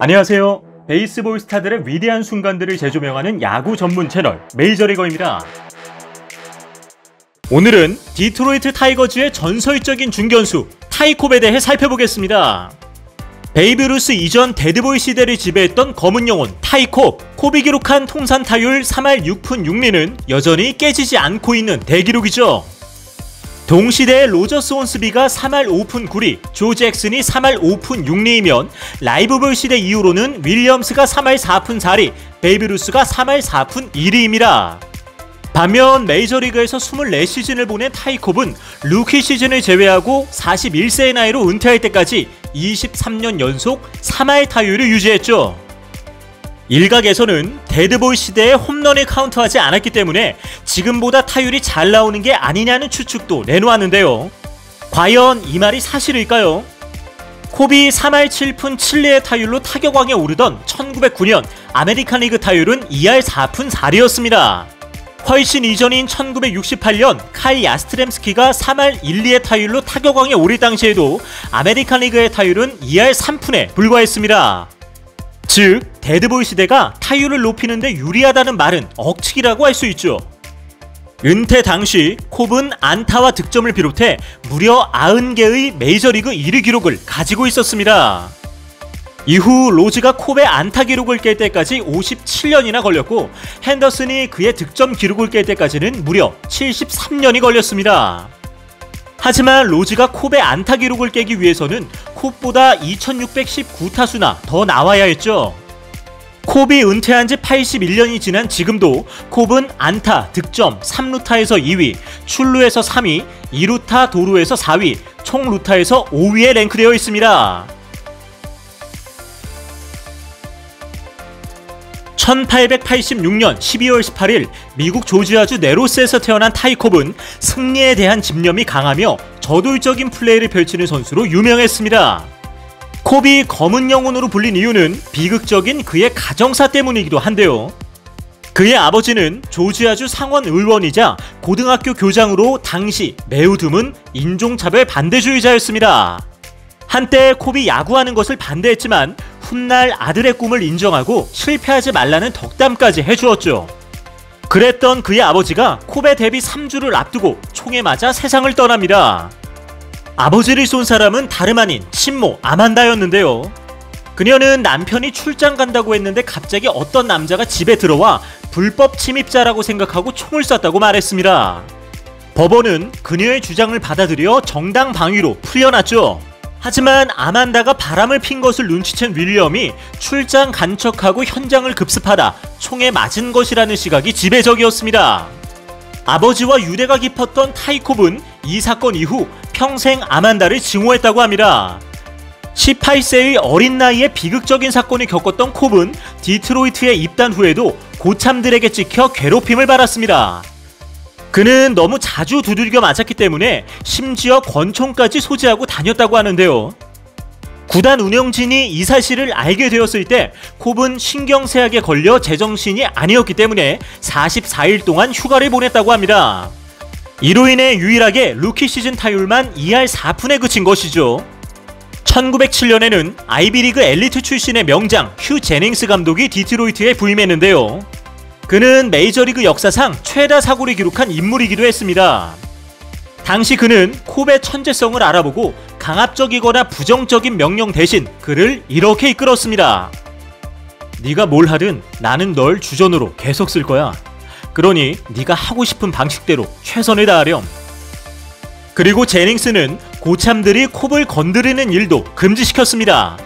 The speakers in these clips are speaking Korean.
안녕하세요. 베이스볼 스타들의 위대한 순간들을 재조명하는 야구 전문 채널 메이저리거입니다. 오늘은 디트로이트 타이거즈의 전설적인 중견수 타이콥에 대해 살펴보겠습니다. 베이브 루스 이전 데드보이 시대를 지배했던 검은 영혼 타이콥. 콥이 기록한 통산 타율 3할 6푼 6리는 여전히 깨지지 않고 있는 대기록이죠. 동시대의 로저스 온스비가 3할 5푼 9리, 조 잭슨이 3할 5푼 6리이면 라이브볼 시대 이후로는 윌리엄스가 3할 4푼 4리, 베이브 루스가 3할 4푼 2리입니다. 반면 메이저리그에서 24시즌을 보낸 타이콥은 루키 시즌을 제외하고 41세의 나이로 은퇴할 때까지 23년 연속 3할 타율을 유지했죠. 일각에서는 데드볼 시대에 홈런을 카운트하지 않았기 때문에 지금보다 타율이 잘 나오는 게 아니냐는 추측도 내놓았는데요. 과연 이 말이 사실일까요? 콥이 3할 7푼 7리의 타율로 타격왕에 오르던 1909년 아메리칸 리그 타율은 2할 4푼 4리였습니다. 훨씬 이전인 1968년 칼 야스트렘스키가 3할 1리의 타율로 타격왕에 오를 당시에도 아메리칸 리그의 타율은 2할 3푼에 불과했습니다. 즉, 데드볼 시대가 타율을 높이는 데 유리하다는 말은 억측이라고 할 수 있죠. 은퇴 당시 콥은 안타와 득점을 비롯해 무려 90개의 메이저리그 1위 기록을 가지고 있었습니다. 이후 로즈가 콥의 안타 기록을 깰 때까지 57년이나 걸렸고 핸더슨이 그의 득점 기록을 깰 때까지는 무려 73년이 걸렸습니다. 하지만 로즈가 콥의 안타 기록을 깨기 위해서는 콥보다 2619타수나 더 나와야 했죠. 콥이 은퇴한 지 81년이 지난 지금도 콥은 안타, 득점, 3루타에서 2위, 출루에서 3위, 2루타 도루에서 4위, 총 루타에서 5위에 랭크되어 있습니다. 1886년 12월 18일 미국 조지아주 네로스에서 태어난 타이콥은 승리에 대한 집념이 강하며 저돌적인 플레이를 펼치는 선수로 유명했습니다. 콥이 검은 영혼으로 불린 이유는 비극적인 그의 가정사 때문이기도 한데요. 그의 아버지는 조지아주 상원 의원이자 고등학교 교장으로 당시 매우 드문 인종차별 반대주의자였습니다. 한때 콥이 야구하는 것을 반대했지만 훗날 아들의 꿈을 인정하고 실패하지 말라는 덕담까지 해주었죠. 그랬던 그의 아버지가 콥의 데뷔 3주를 앞두고 총에 맞아 세상을 떠납니다. 아버지를 쏜 사람은 다름 아닌 친모 아만다였는데요. 그녀는 남편이 출장 간다고 했는데 갑자기 어떤 남자가 집에 들어와 불법 침입자라고 생각하고 총을 쐈다고 말했습니다. 법원은 그녀의 주장을 받아들여 정당 방위로 풀려났죠. 하지만 아만다가 바람을 핀 것을 눈치챈 윌리엄이 출장 간척하고 현장을 급습하다 총에 맞은 것이라는 시각이 지배적이었습니다. 아버지와 유대가 깊었던 타이콥은 이 사건 이후 평생 아만다를 증오했다고 합니다. 18세의 어린 나이에 비극적인 사건을 겪었던 콥은 디트로이트에 입단 후에도 고참들에게 찍혀 괴롭힘을 받았습니다. 그는 너무 자주 두들겨 맞았기 때문에 심지어 권총까지 소지하고 다녔다고 하는데요. 구단 운영진이 이 사실을 알게 되었을 때 콥은 신경쇠약에 걸려 제정신이 아니었기 때문에 44일 동안 휴가를 보냈다고 합니다. 이로 인해 유일하게 루키 시즌 타율만 2할 4푼에 그친 것이죠. 1907년에는 아이비리그 엘리트 출신의 명장 휴 제닝스 감독이 디트로이트에 부임했는데요. 그는 메이저리그 역사상 최다 사고를 기록한 인물이기도 했습니다. 당시 그는 콥의 천재성을 알아보고 강압적이거나 부정적인 명령 대신 그를 이렇게 이끌었습니다. 네가 뭘 하든 나는 널 주전으로 계속 쓸 거야. 그러니 네가 하고 싶은 방식대로 최선을 다하렴. 그리고 제닝스는 고참들이 콥을 건드리는 일도 금지시켰습니다.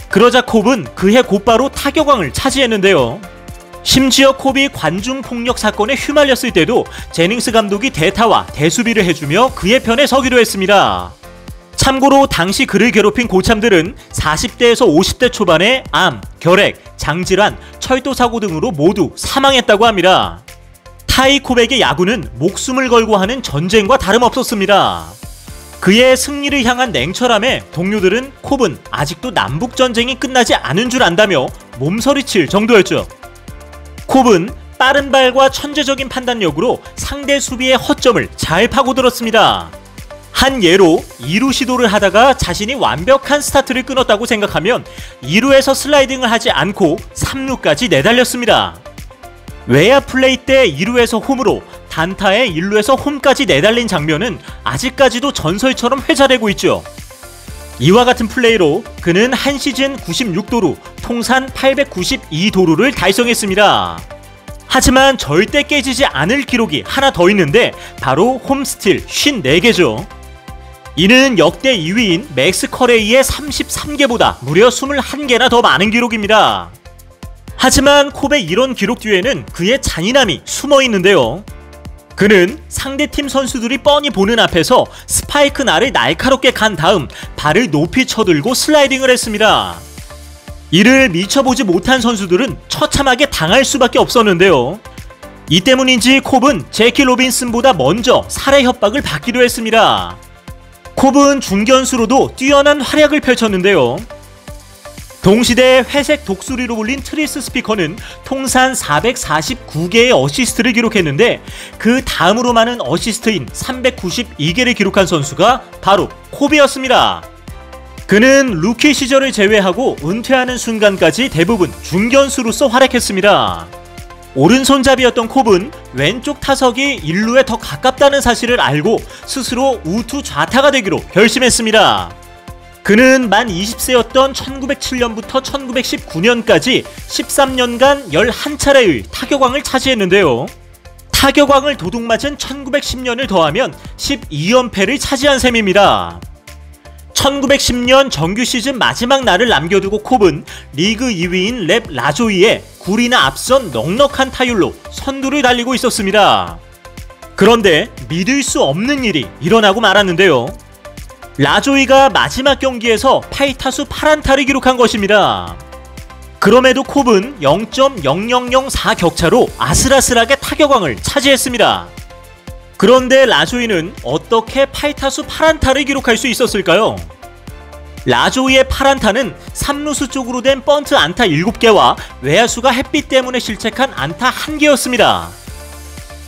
그러자 콥은 그해 곧바로 타격왕을 차지했는데요. 심지어 콥이 관중폭력 사건에 휘말렸을 때도 제닝스 감독이 대타와 대수비를 해주며 그의 편에 서기로 했습니다. 참고로 당시 그를 괴롭힌 고참들은 40대에서 50대 초반에 암, 결핵, 장질환, 철도사고 등으로 모두 사망했다고 합니다. 타이콥에게 야구는 목숨을 걸고 하는 전쟁과 다름없었습니다. 그의 승리를 향한 냉철함에 동료들은 콥은 아직도 남북전쟁이 끝나지 않은 줄 안다며 몸서리칠 정도였죠. 콥은 빠른 발과 천재적인 판단력으로 상대 수비의 허점을 잘 파고들었습니다. 한 예로 2루 시도를 하다가 자신이 완벽한 스타트를 끊었다고 생각하면 2루에서 슬라이딩을 하지 않고 3루까지 내달렸습니다. 외야 플레이 때 2루에서 홈으로, 단타에 1루에서 홈까지 내달린 장면은 아직까지도 전설처럼 회자되고 있죠. 이와 같은 플레이로 그는 한 시즌 96도루, 통산 892도루를 달성했습니다. 하지만 절대 깨지지 않을 기록이 하나 더 있는데 바로 홈스틸 54개죠. 이는 역대 2위인 맥스 커레이의 33개보다 무려 21개나 더 많은 기록입니다. 하지만 콥의 이런 기록 뒤에는 그의 잔인함이 숨어 있는데요. 그는 상대팀 선수들이 뻔히 보는 앞에서 스파이크 날을 날카롭게 간 다음 발을 높이 쳐들고 슬라이딩을 했습니다. 이를 미처 보지 못한 선수들은 처참하게 당할 수밖에 없었는데요. 이 때문인지 콥은 제키 로빈슨보다 먼저 살해 협박을 받기도 했습니다. 콥은 중견수로도 뛰어난 활약을 펼쳤는데요. 동시대 회색 독수리로 불린 트리스 스피커는 통산 449개의 어시스트를 기록했는데 그 다음으로 많은 어시스트인 392개를 기록한 선수가 바로 콥이었습니다. 그는 루키 시절을 제외하고 은퇴하는 순간까지 대부분 중견수로서 활약했습니다. 오른손잡이였던 콥은 왼쪽 타석이 1루에 더 가깝다는 사실을 알고 스스로 우투 좌타가 되기로 결심했습니다. 그는 만 20세였던 1907년부터 1919년까지 13년간 11차례의 타격왕을 차지했는데요. 타격왕을 도둑맞은 1910년을 더하면 12연패를 차지한 셈입니다. 1910년 정규 시즌 마지막 날을 남겨두고 콥은 리그 2위인 랩 라조이에 구리나 앞선 넉넉한 타율로 선두를 달리고 있었습니다. 그런데 믿을 수 없는 일이 일어나고 말았는데요. 라조이가 마지막 경기에서 8타수 8안타를 기록한 것입니다. 그럼에도 콥은 0.0004 격차로 아슬아슬하게 타격왕을 차지했습니다. 그런데 라조이는 어떻게 8타수 8안타를 기록할 수 있었을까요? 라조이의 8안타는 3루수 쪽으로 된 번트 안타 7개와 외야수가 햇빛 때문에 실책한 안타 1개였습니다.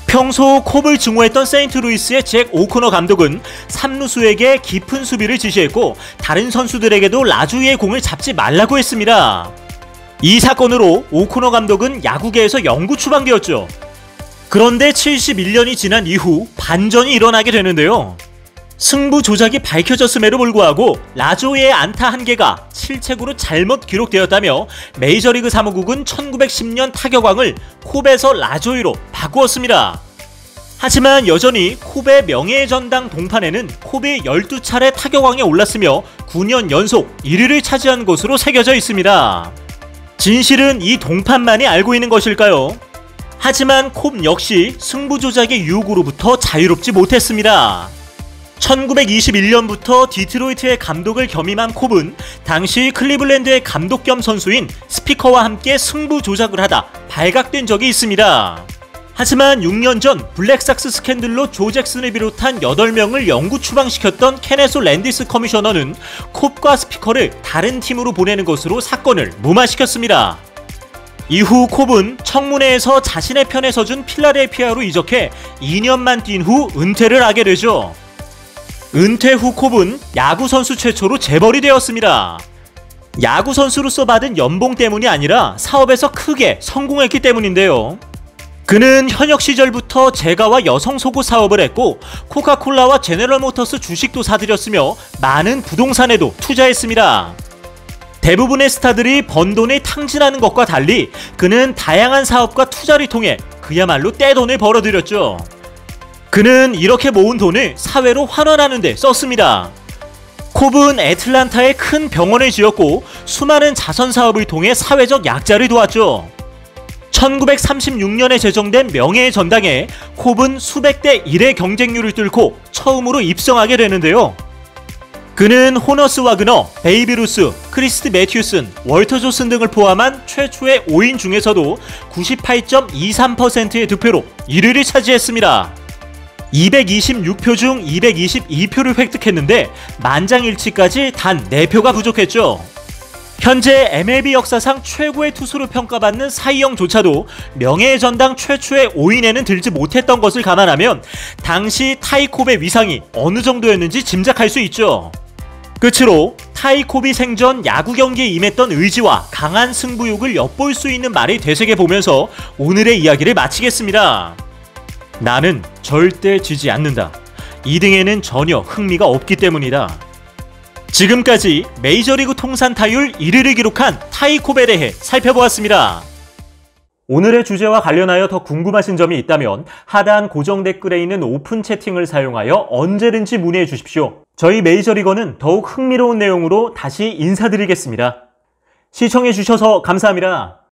평소 콥을 증오했던 세인트루이스의 잭 오코너 감독은 3루수에게 깊은 수비를 지시했고 다른 선수들에게도 라조이의 공을 잡지 말라고 했습니다. 이 사건으로 오코너 감독은 야구계에서 영구 추방되었죠. 그런데 71년이 지난 이후 반전이 일어나게 되는데요. 승부 조작이 밝혀졌음에도 불구하고 라조이의 안타 1개가 실책으로 잘못 기록되었다며 메이저리그 사무국은 1910년 타격왕을 콥에서 라조이로 바꾸었습니다. 하지만 여전히 콥의 명예의 전당 동판에는 콥이 12차례 타격왕에 올랐으며 9년 연속 1위를 차지한 것으로 새겨져 있습니다. 진실은 이 동판만이 알고 있는 것일까요? 하지만 콥 역시 승부 조작의 유혹으로부터 자유롭지 못했습니다. 1921년부터 디트로이트의 감독을 겸임한 콥은 당시 클리블랜드의 감독 겸 선수인 스피커와 함께 승부 조작을 하다 발각된 적이 있습니다. 하지만 6년 전 블랙삭스 스캔들로 조 잭슨을 비롯한 8명을 영구 추방시켰던 케네소 랜디스 커미셔너는 콥과 스피커를 다른 팀으로 보내는 것으로 사건을 무마시켰습니다. 이후 콥은 청문회에서 자신의 편에 서준 필라델피아로 이적해 2년만 뛴 후 은퇴를 하게 되죠. 은퇴 후 콥은 야구선수 최초로 재벌이 되었습니다. 야구선수로서 받은 연봉 때문이 아니라 사업에서 크게 성공했기 때문인데요. 그는 현역 시절부터 제과와 여성 속옷 사업을 했고 코카콜라와 제네럴모터스 주식도 사들였으며 많은 부동산에도 투자했습니다. 대부분의 스타들이 번 돈을 탕진하는 것과 달리 그는 다양한 사업과 투자를 통해 그야말로 떼돈을 벌어들였죠. 그는 이렇게 모은 돈을 사회로 환원하는 데 썼습니다. 콥은 애틀란타에 큰 병원을 지었고 수많은 자선 사업을 통해 사회적 약자를 도왔죠. 1936년에 제정된 명예의 전당에 콥은 수백 대 1의 경쟁률을 뚫고 처음으로 입성하게 되는데요. 그는 호너스 와그너, 베이비 루스, 크리스트 매튜슨, 월터 조슨 등을 포함한 최초의 5인 중에서도 98.23%의 득표로 1위를 차지했습니다. 226표 중 222표를 획득했는데 만장일치까지 단 4표가 부족했죠. 현재 MLB 역사상 최고의 투수로 평가받는 사이 영조차도 명예의 전당 최초의 5인에는 들지 못했던 것을 감안하면 당시 타이 콥의 위상이 어느 정도였는지 짐작할 수 있죠. 끝으로 타이 콥이 생전 야구 경기에 임했던 의지와 강한 승부욕을 엿볼 수 있는 말이 되새겨보면서 오늘의 이야기를 마치겠습니다. 나는 절대 지지 않는다. 2등에는 전혀 흥미가 없기 때문이다. 지금까지 메이저리그 통산 타율 1위를 기록한 타이 콥에 대해 살펴보았습니다. 오늘의 주제와 관련하여 더 궁금하신 점이 있다면 하단 고정 댓글에 있는 오픈 채팅을 사용하여 언제든지 문의해 주십시오. 저희 메이저리거는 더욱 흥미로운 내용으로 다시 인사드리겠습니다. 시청해 주셔서 감사합니다.